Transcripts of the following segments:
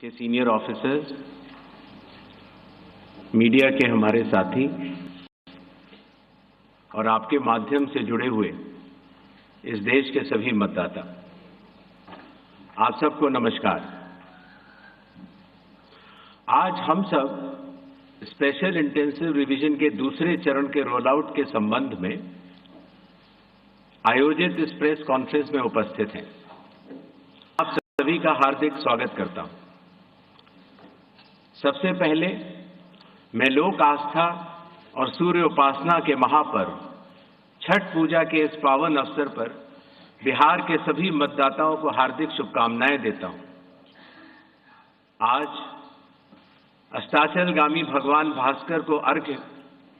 के senior officers, media के हमारे साथी और आपके माध्यम से जुड़े हुए इस देश के सभी मतदाता, आप सबको नमस्कार। आज हम सब स्पेशल इंटेंसिव रिवीजन के दूसरे चरण के रोल आउट के संबंध में आयोजित इस प्रेस कॉन्फ्रेंस में उपस्थित हैं। आप सभी का हार्दिक स्वागत करता हूं। सबसे पहले मैं लोक आस्था और सूर्य उपासना के महापर्व छठ पूजा के इस पावन अवसर पर बिहार के सभी मतदाताओं को हार्दिक शुभकामनाएं देता हूं। आज अस्ताचलगामी भगवान भास्कर को अर्घ्य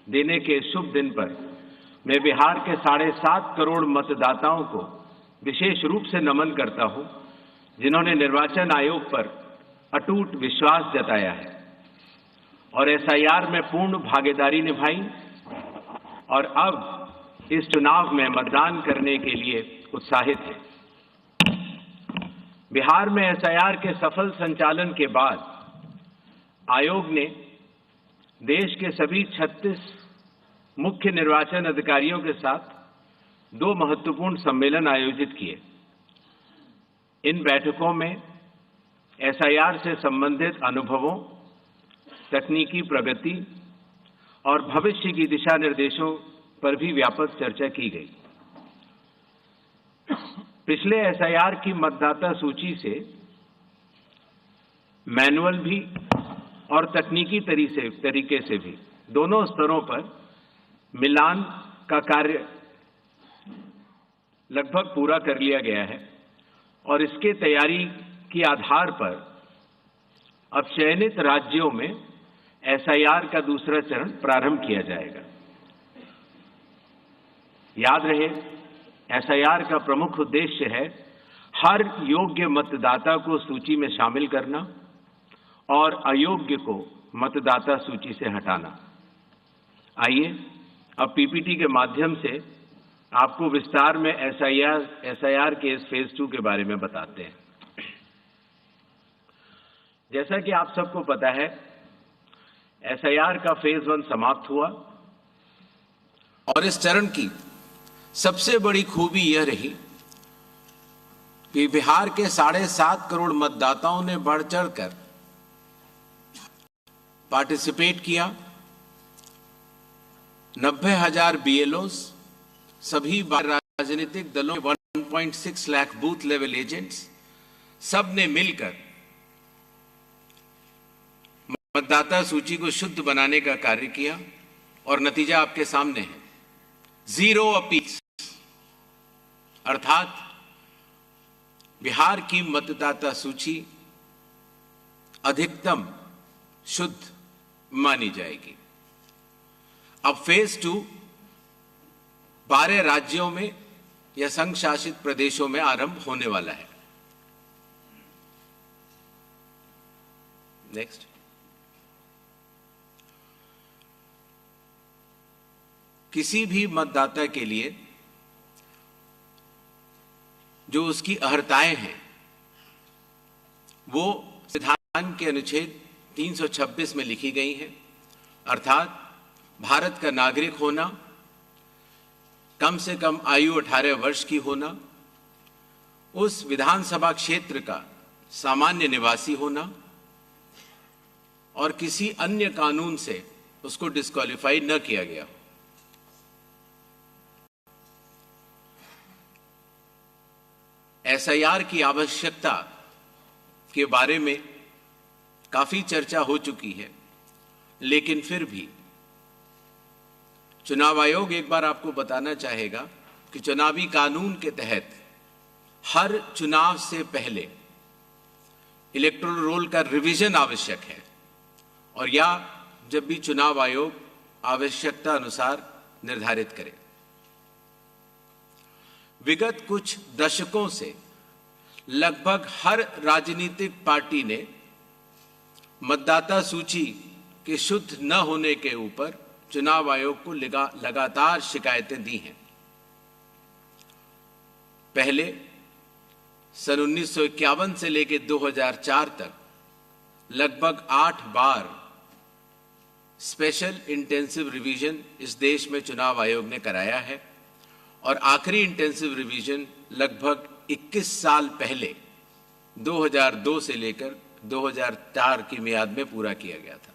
देने के शुभ दिन पर मैं बिहार के 7.5 करोड़ मतदाताओं को विशेष रूप से नमन करता हूं, जिन्होंने निर्वाचन आयोग पर अटूट विश्वास जताया है और एसआईआर में पूर्ण भागीदारी निभाई और अब इस चुनाव में मतदान करने के लिए उत्साहित है। बिहार में एसआईआर के सफल संचालन के बाद आयोग ने देश के सभी 36 मुख्य निर्वाचन अधिकारियों के साथ 2 महत्वपूर्ण सम्मेलन आयोजित किए। इन बैठकों में एसआईआर से संबंधित अनुभवों, तकनीकी प्रगति और भविष्य की दिशा निर्देशों पर भी व्यापक चर्चा की गई। पिछले एसआईआर की मतदाता सूची से मैनुअल भी और तकनीकी तरीके से भी दोनों स्तरों पर मिलान का कार्य लगभग पूरा कर लिया गया है और इसके तैयारी के आधार पर अब चयनित राज्यों में एसआईआर का दूसरा चरण प्रारंभ किया जाएगा। याद रहे, एसआईआर का प्रमुख उद्देश्य है हर योग्य मतदाता को सूची में शामिल करना और अयोग्य को मतदाता सूची से हटाना। आइए अब पीपीटी के माध्यम से आपको विस्तार में एसआईआर के इस फेज 2 के बारे में बताते हैं। जैसा कि आप सबको पता है, एसआईआर का फेज 1 समाप्त हुआ और इस चरण की सबसे बड़ी खूबी यह रही कि बिहार के 7.5 करोड़ मतदाताओं ने बढ़ चढ़कर पार्टिसिपेट किया। 90,000 बीएलओस, सभी राजनीतिक दलों, 1.6 लाख बूथ लेवल एजेंट्स, सब ने मिलकर मतदाता सूची को शुद्ध बनाने का कार्य किया और नतीजा आपके सामने है। 0 अपील्स, अर्थात बिहार की मतदाता सूची अधिकतम शुद्ध मानी जाएगी। अब फेज 2 12 राज्यों में या संघ शासित प्रदेशों में आरंभ होने वाला है। नेक्स्ट। किसी भी मतदाता के लिए जो उसकी अर्हताएं हैं वो संविधान के अनुच्छेद 326 में लिखी गई हैं, अर्थात भारत का नागरिक होना, कम से कम आयु 18 वर्ष की होना, उस विधानसभा क्षेत्र का सामान्य निवासी होना और किसी अन्य कानून से उसको डिस्क्वालीफाई न किया गया। एसआईआर की आवश्यकता के बारे में काफी चर्चा हो चुकी है, लेकिन फिर भी चुनाव आयोग एक बार आपको बताना चाहेगा कि चुनावी कानून के तहत हर चुनाव से पहले इलेक्टोरल रोल का रिवीजन आवश्यक है और या जब भी चुनाव आयोग आवश्यकता अनुसार निर्धारित करे। विगत कुछ दशकों से लगभग हर राजनीतिक पार्टी ने मतदाता सूची के शुद्ध न होने के ऊपर चुनाव आयोग को लगातार शिकायतें दी हैं। पहले सन 1951 से लेकर 2004 तक लगभग 8 बार स्पेशल इंटेंसिव रिवीजन इस देश में चुनाव आयोग ने कराया है और आखिरी इंटेंसिव रिवीजन लगभग 21 साल पहले 2002 से लेकर 2004 की मियाद में पूरा किया गया था।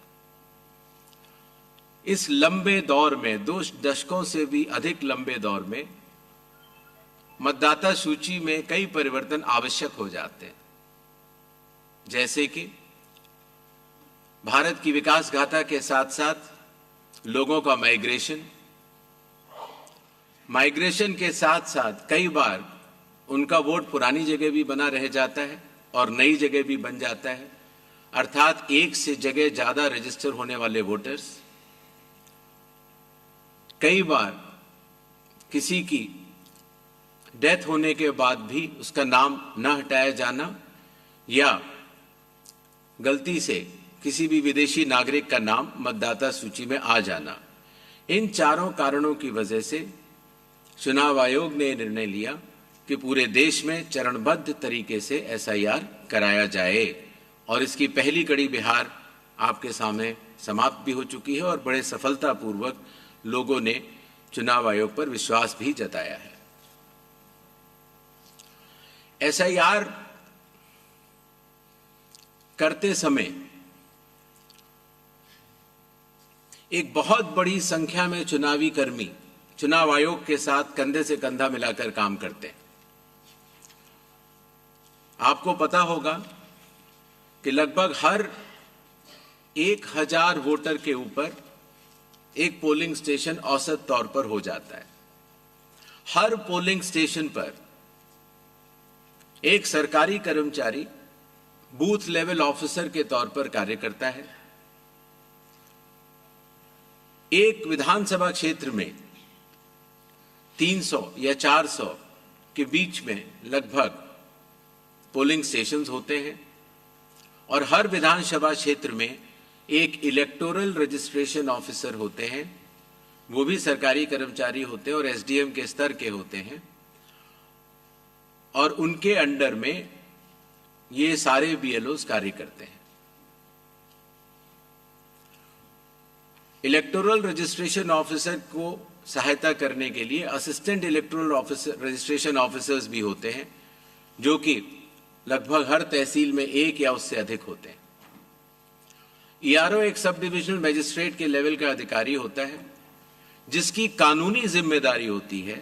इस लंबे दौर में, 2 दशकों से भी अधिक लंबे दौर में, मतदाता सूची में कई परिवर्तन आवश्यक हो जाते हैं, जैसे कि भारत की विकास गाथा के साथ साथ लोगों का माइग्रेशन के साथ साथ कई बार उनका वोट पुरानी जगह भी बना रह जाता है और नई जगह भी बन जाता है, अर्थात एक से जगह ज्यादा रजिस्टर होने वाले वोटर्स, कई बार किसी की डेथ होने के बाद भी उसका नाम न हटाया जाना या गलती से किसी भी विदेशी नागरिक का नाम मतदाता सूची में आ जाना। इन चारों कारणों की वजह से चुनाव आयोग ने निर्णय लिया कि पूरे देश में चरणबद्ध तरीके से एसआईआर कराया जाए और इसकी पहली कड़ी बिहार आपके सामने समाप्त भी हो चुकी है और बड़े सफलतापूर्वक लोगों ने चुनाव आयोग पर विश्वास भी जताया है। एसआईआर करते समय एक बहुत बड़ी संख्या में चुनावी कर्मी चुनाव आयोग के साथ कंधे से कंधा मिलाकर काम करते हैं। आपको पता होगा कि लगभग हर 1000 वोटर के ऊपर एक पोलिंग स्टेशन औसत तौर पर हो जाता है। हर पोलिंग स्टेशन पर एक सरकारी कर्मचारी बूथ लेवल ऑफिसर के तौर पर कार्य करता है। एक विधानसभा क्षेत्र में 300 या 400 के बीच में लगभग पोलिंग स्टेशंस होते हैं और हर विधानसभा क्षेत्र में एक इलेक्टोरल रजिस्ट्रेशन ऑफिसर होते हैं, वो भी सरकारी कर्मचारी होते हैं और एसडीएम के स्तर के होते हैं और उनके अंडर में ये सारे बीएलओज कार्य करते हैं। इलेक्टोरल रजिस्ट्रेशन ऑफिसर को सहायता करने के लिए assistant electoral officer registration officers भी होते हैं, जो कि लगभग हर तहसील में एक या उससे अधिक होते हैं। ईआरओ एक सब डिविजनल मजिस्ट्रेट के लेवल का अधिकारी होता है, जिसकी कानूनी जिम्मेदारी होती है